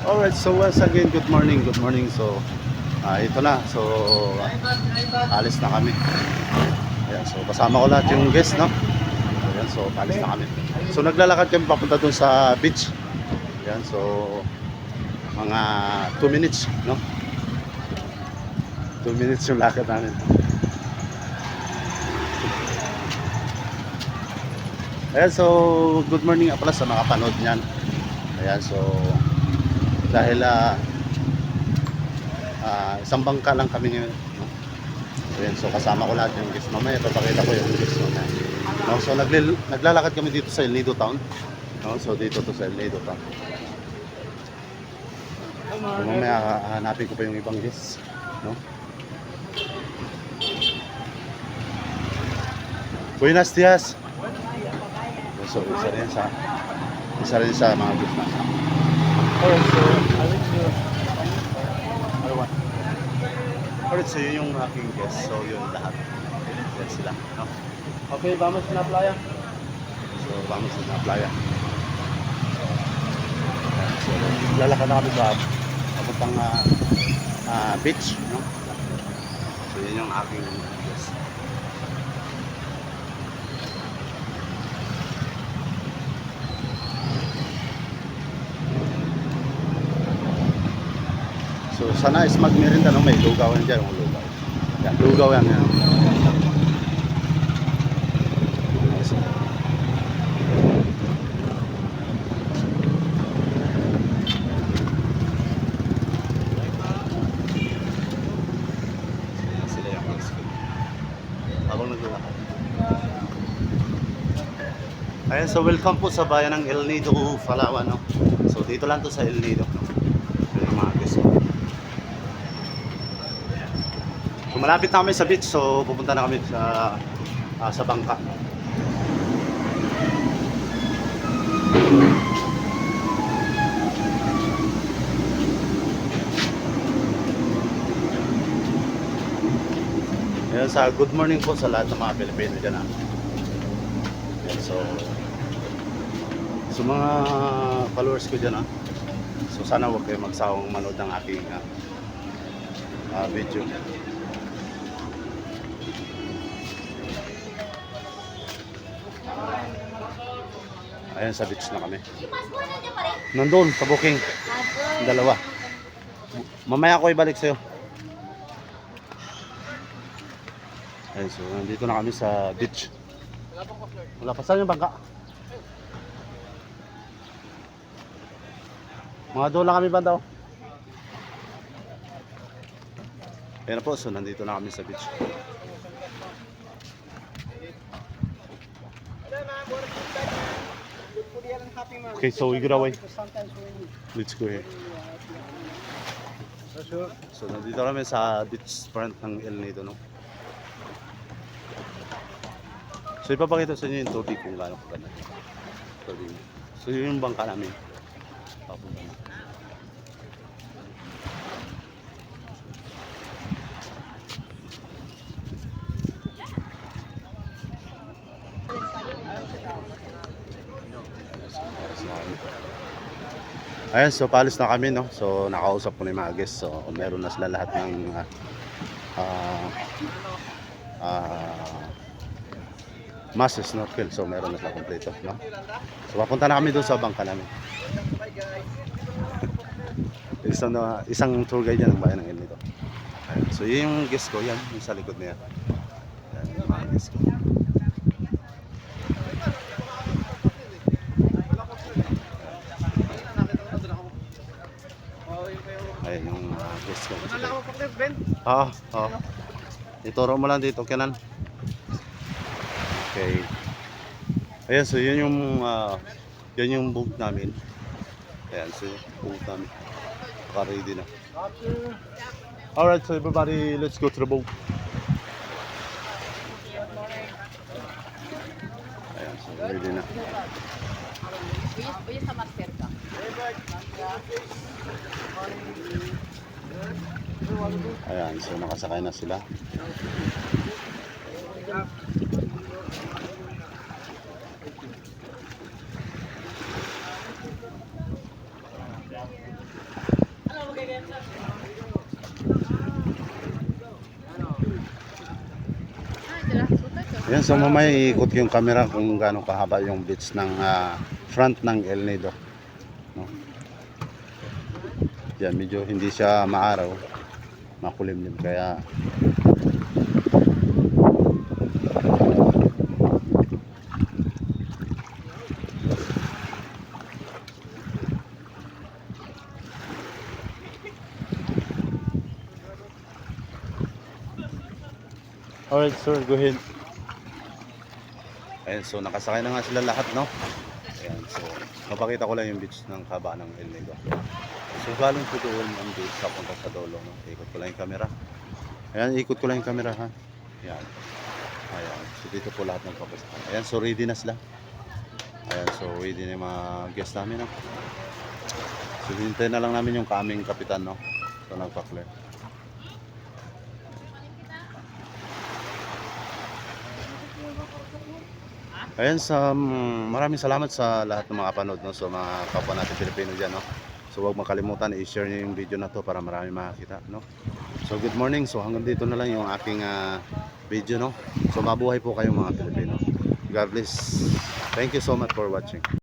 Alright, so once again, good morning, good morning. So, ito na. So, alis na kami. Ayan, so kasama ko lahat yung guest, no? Ayan, so alis na kami. So, naglalakad kami papunta dun sa beach. Ayan, so mga 2 minutes, no? 2 minutes yung lakad namin. Ayan, so good morning nga pala sa mga panood niyan. Ayan, so dahil isang bangka lang kami ngayon, no? Ayan, so kasama ko lahat yung guest. Mamaya papakita ko yung guest mamaya, no? So naglalakad kami dito sa El Nido Town, no? So dito to sa El Nido Town. So mamaya hanapin ko pa yung ibang guest, no? Buenos dias. So isa rin sa mga guest na. Alright, so I will do other one. Alright, so yun yung aking guest. So yun lahat. Yan sila, no? Okay, vamos na playa. So vamos na playa. So lalakad na kami sa papuntang beach, no? So yun yung aking guest. So sana is magmerinda, no? May lugaw yan dyan, yung lugaw. Yan, lugaw yan. Sila yung guys ko. Habang naglalakad. Ayan, so welcome po sa bayan ng El Nido, Palawan, no? So dito lang to sa El Nido, no? Yun yung mga guys ko. So malapit na kami sa beach, so pupunta na kami sa bangka. Ayan, sa good morning po sa lahat ng mga Pilipino dyan, ha. Ayan, so mga followers ko dyan, ha. So sana huwag kayo magsawang manood ng aking video. Ayan, sa beach na kami. Nandun, sa booking. Yung dalawa. Mamaya ako ibalik sa'yo. Ayan, so nandito na kami sa beach. Wala pa, saan yung bangka? Mga doon lang kami banda, oh. Ayan na po, so nandito na kami sa beach. Okay, so we get away. Let's go here. So nandito kami sa beach front ng El Nido, no? So ipapakita sa inyo yung tubig kung gaano kaganda. So yun yung bangka namin. Papunta na. Ayan, so paalis na kami, no? So nakausap ko na yung mga guests. So meron na sila lahat ng mask, snorkel. So meron na sila kompleto, no? So papunta na kami doon sa bangka namin. Isang tour guide yan ng bayan ng El Nido. Ayan, so yun yung guest ko, yan, yung sa likod na yan. Ayan, yung mga guest ko. Ayan yung guest ko. Oo, oo. Ituro mo lang dito, Kenan. Okay. Ayan, so yun yung boat namin. Ayan, so yung boat namin. Naka-ready na. Alright, so everybody, let's go to the boat. Ayan, so ready na. Voy a estar más cerca. Ayan, so nakasakay na sila. Yan, so mamaya iikot ko yung camera kung gaano kahaba yung beach ng front ng El Nido. No? Yan, medyo hindi siya maaraw, makulimlim, kaya alright sir, go ahead. Ayan, so nakasakay na nga sila lahat, no? Ayan, so mapakita ko lang yung beach ng kaba ng El Nido. So galing po doon ang beach papunta sa dulo, no? Ikot ko lang yung camera. Ayan, ikot ko lang yung camera, ha? Ayan. Ayan, so dito po lahat ng papasakan. Ayan, so ready na sila. Ayan, so ready na yung mga guests namin, no? So hintay na lang namin yung kaming kapitan, no? So nagpa-clear. Ayan, maraming salamat sa lahat ng mga panood, no? So mga kapwa natin Pilipino dyan, no? So huwag makalimutan i-share niyo yung video na to para marami makakita, no? So good morning. So hanggang dito na lang yung aking video, no? So mabuhay po kayong mga Pilipino. God bless. Thank you so much for watching.